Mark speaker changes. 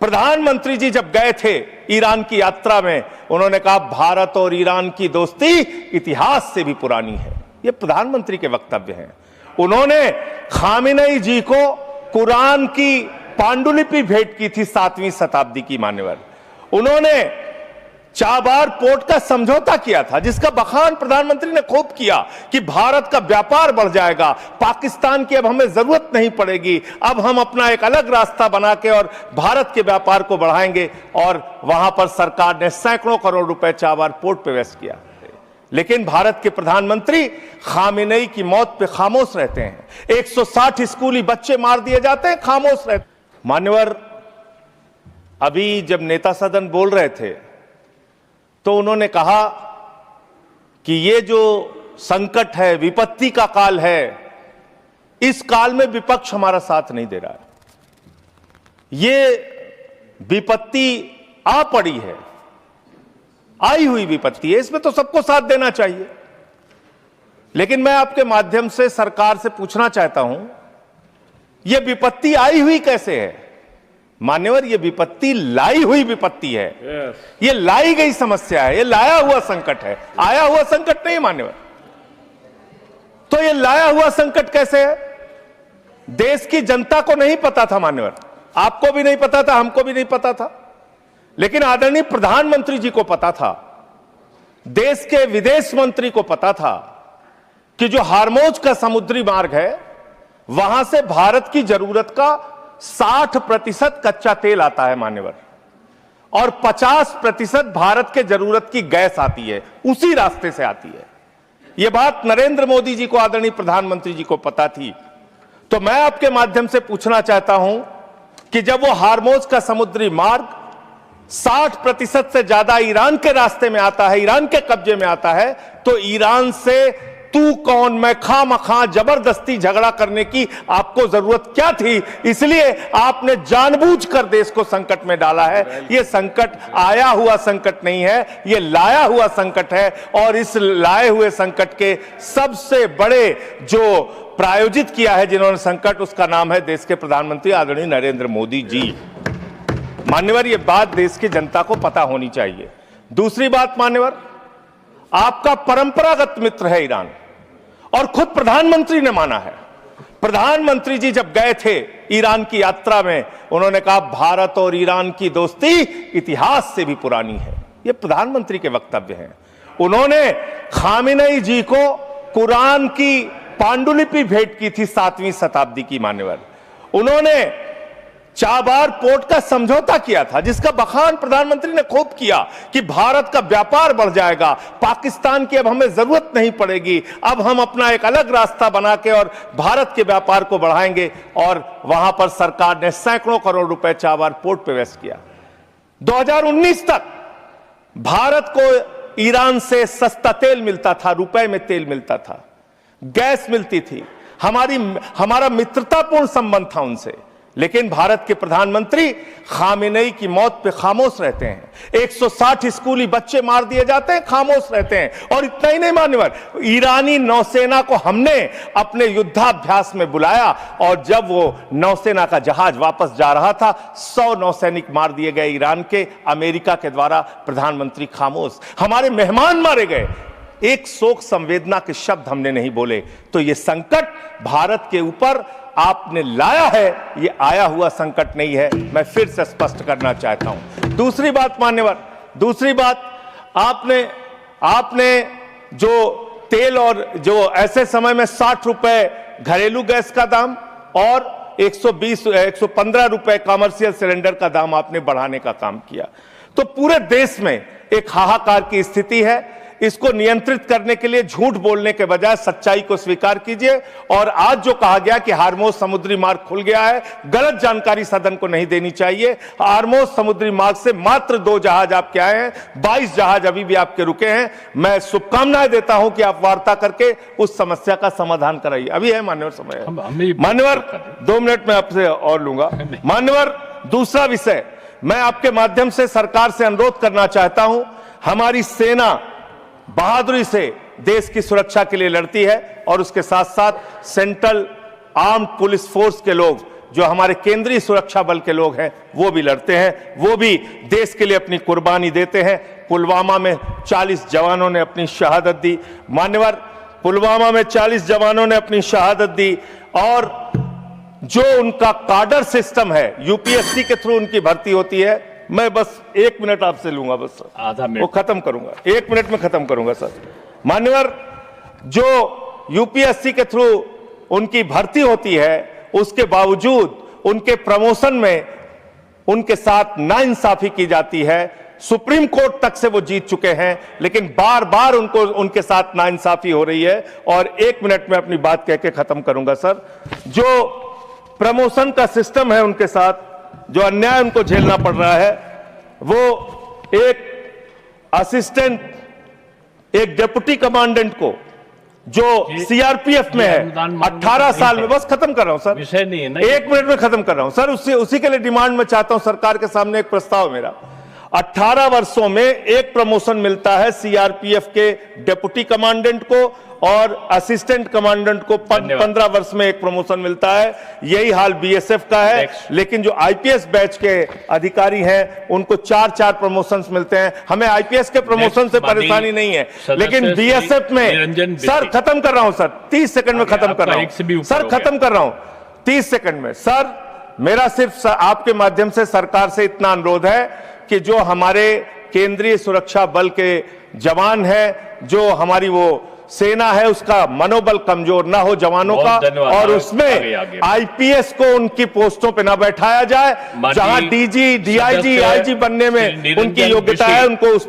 Speaker 1: प्रधानमंत्री जी जब गए थे ईरान की यात्रा में, उन्होंने कहा भारत और ईरान की दोस्ती इतिहास से भी पुरानी है। ये प्रधानमंत्री के वक्तव्य हैं। उन्होंने खामेनेई जी को कुरान की पांडुलिपि भेंट की थी 7वीं शताब्दी की, मान्यवर। उन्होंने चाबार पोर्ट का समझौता किया था, जिसका बखान प्रधानमंत्री ने खूब किया कि भारत का व्यापार बढ़ जाएगा, पाकिस्तान की अब हमें जरूरत नहीं पड़ेगी, अब हम अपना एक अलग रास्ता बना के और भारत के व्यापार को बढ़ाएंगे। और वहां पर सरकार ने सैकड़ों करोड़ रुपए चाबार पोर्ट पे वेस्ट किया। लेकिन भारत के प्रधानमंत्री खामेनेई की मौत पे खामोश रहते हैं। 160 स्कूली बच्चे मार दिए जाते हैं, खामोश रहते। मान्यवर, अभी जब नेता सदन बोल रहे थे तो उन्होंने कहा कि ये जो संकट है, विपत्ति का काल है, इस काल में विपक्ष हमारा साथ नहीं दे रहा है। ये विपत्ति आ पड़ी है, आई हुई विपत्ति है, इसमें तो सबको साथ देना चाहिए। लेकिन मैं आपके माध्यम से सरकार से पूछना चाहता हूं, यह विपत्ति आई हुई कैसे है? मान्यवर, यह विपत्ति लाई हुई विपत्ति है। यह लाई गई समस्या है, यह लाया हुआ संकट है, आया हुआ संकट नहीं मान्यवर। तो यह लाया हुआ संकट कैसे है? देश की जनता को नहीं पता था मान्यवर, आपको भी नहीं पता था, हमको भी नहीं पता था, लेकिन आदरणीय प्रधानमंत्री जी को पता था, देश के विदेश मंत्री को पता था कि जो हार्मोज का समुद्री मार्ग है, वहां से भारत की जरूरत का 60% कच्चा तेल आता है मान्यवर, और 50% भारत के जरूरत की गैस आती है, उसी रास्ते से आती है। यह बात नरेंद्र मोदी जी को, आदरणीय प्रधानमंत्री जी को पता थी। तो मैं आपके माध्यम से पूछना चाहता हूं कि जब वो हार्मोज का समुद्री मार्ग 60% से ज्यादा ईरान के रास्ते में आता है, ईरान के कब्जे में आता है, तो ईरान से तू कौन मैं खामखा जबरदस्ती झगड़ा करने की आपको जरूरत क्या थी? इसलिए आपने जानबूझकर देश को संकट में डाला है। यह संकट आया हुआ संकट नहीं है, यह लाया हुआ संकट है। और इस लाए हुए संकट के सबसे बड़े जो प्रायोजित किया है जिन्होंने संकट, उसका नाम है देश के प्रधानमंत्री आदरणीय नरेंद्र मोदी जी। मान्यवर, यह बात देश की जनता को पता होनी चाहिए। दूसरी बात मान्यवर, आपका परंपरागत मित्र है ईरान, और खुद प्रधानमंत्री ने माना है। प्रधानमंत्री जी जब गए थे ईरान की यात्रा में, उन्होंने कहा भारत और ईरान की दोस्ती इतिहास से भी पुरानी है। यह प्रधानमंत्री के वक्तव्य हैं। उन्होंने खामेनेई जी को कुरान की पांडुलिपि भेंट की थी 7वीं शताब्दी की, मान्यवर। उन्होंने चाबार पोर्ट का समझौता किया था, जिसका बखान प्रधानमंत्री ने खूब किया कि भारत का व्यापार बढ़ जाएगा, पाकिस्तान की अब हमें जरूरत नहीं पड़ेगी, अब हम अपना एक अलग रास्ता बना के और भारत के व्यापार को बढ़ाएंगे। और वहां पर सरकार ने सैकड़ों करोड़ रुपए चाबार पोर्ट पे वेस्ट किया। 2019 तक भारत को ईरान से सस्ता तेल मिलता था, रुपए में तेल मिलता था, गैस मिलती थी, हमारा मित्रतापूर्ण संबंध था उनसे। लेकिन भारत के प्रधानमंत्री खामेनेई की मौत पे खामोश रहते हैं। 160 स्कूली बच्चे मार दिए जाते हैं, खामोश रहते हैं। और इतना ही नहीं मान्यवर, ईरानी नौसेना को हमने अपने युद्धाभ्यास में बुलाया, और जब वो नौसेना का जहाज वापस जा रहा था, 100 नौसैनिक मार दिए गए ईरान के, अमेरिका के द्वारा। प्रधानमंत्री खामोश। हमारे मेहमान मारे गए, एक शोक संवेदना के शब्द हमने नहीं बोले। तो ये संकट भारत के ऊपर आपने लाया है, ये आया हुआ संकट नहीं है, मैं फिर से स्पष्ट करना चाहता हूं। दूसरी बात मान्यवर, दूसरी बात, आपने जो तेल और जो ऐसे समय में 60 रुपए घरेलू गैस का दाम और 115 रुपए कमर्शियल सिलेंडर का दाम आपने बढ़ाने का काम किया। तो पूरे देश में एक हाहाकार की स्थिति है। इसको नियंत्रित करने के लिए झूठ बोलने के बजाय सच्चाई को स्वीकार कीजिए। और आज जो कहा गया कि हार्मोज समुद्री मार्ग खुल गया है, गलत जानकारी सदन को नहीं देनी चाहिए। हार्मोज समुद्री मार्ग से मात्र 2 जहाज आपके आए हैं, 22 जहाज अभी भी आपके रुके हैं। मैं शुभकामनाएं देता हूं कि आप वार्ता करके उस समस्या का समाधान कराइए। अभी है मान्यवर समय है। मान्यवर, 2 मिनट में आपसे और लूंगा। मान्यवर, दूसरा विषय, मैं आपके माध्यम से सरकार से अनुरोध करना चाहता हूं। हमारी सेना बहादुरी से देश की सुरक्षा के लिए लड़ती है, और उसके साथ साथ सेंट्रल आर्म्ड पुलिस फोर्स के लोग जो हमारे केंद्रीय सुरक्षा बल के लोग हैं वो भी लड़ते हैं, वो भी देश के लिए अपनी कुर्बानी देते हैं। पुलवामा में 40 जवानों ने अपनी शहादत दी। मान्यवर, पुलवामा में 40 जवानों ने अपनी शहादत दी और जो उनका काडर सिस्टम है, यूपीएससी के थ्रू उनकी भर्ती होती है। मैं बस 1 मिनट आपसे लूंगा, बस
Speaker 2: आधा मिनट,
Speaker 1: वो खत्म करूंगा, 1 मिनट में खत्म करूंगा सर। मान्यवर, जो यूपीएससी के थ्रू उनकी भर्ती होती है, उसके बावजूद उनके प्रमोशन में उनके साथ नाइंसाफी की जाती है। सुप्रीम कोर्ट तक से वो जीत चुके हैं, लेकिन बार बार उनके साथ नाइंसाफी हो रही है। और 1 मिनट में अपनी बात कह के खत्म करूंगा सर। जो प्रमोशन का सिस्टम है उनके साथ, जो अन्याय उनको झेलना पड़ रहा है, वो एक असिस्टेंट, एक डिप्टी कमांडेंट को जो सीआरपीएफ में है 18 साल में, बस खत्म कर रहा हूं सर,
Speaker 2: विषय नहीं है ना,
Speaker 1: 1 मिनट में खत्म कर रहा हूं सर। उसी के लिए डिमांड में चाहता हूं, सरकार के सामने एक प्रस्ताव मेरा। 18 वर्षों में एक प्रमोशन मिलता है सीआरपीएफ के डिप्टी कमांडेंट को और असिस्टेंट कमांडेंट को 15 वर्ष में एक प्रमोशन मिलता है। यही हाल बीएसएफ का है। लेकिन जो आईपीएस बैच के अधिकारी हैं उनको 4-4 प्रमोशंस मिलते हैं। हमें आईपीएस के प्रमोशन से परेशानी नहीं है, लेकिन बीएसएफ में, सर खत्म कर रहा हूं सर, 30 सेकंड में खत्म कर रहा हूं सर, खत्म कर रहा हूं 30 सेकंड में सर। मेरा सिर्फ आपके माध्यम से सरकार से इतना अनुरोध है कि जो हमारे केंद्रीय सुरक्षा बल के जवान हैं, जो हमारी वो सेना है, उसका मनोबल कमजोर ना हो जवानों का, और उसमें आईपीएस को उनकी पोस्टों पे ना बैठाया जाए। जहां डीजी, डीआईजी, आईजी बनने में उनकी योग्यता है, उनको उस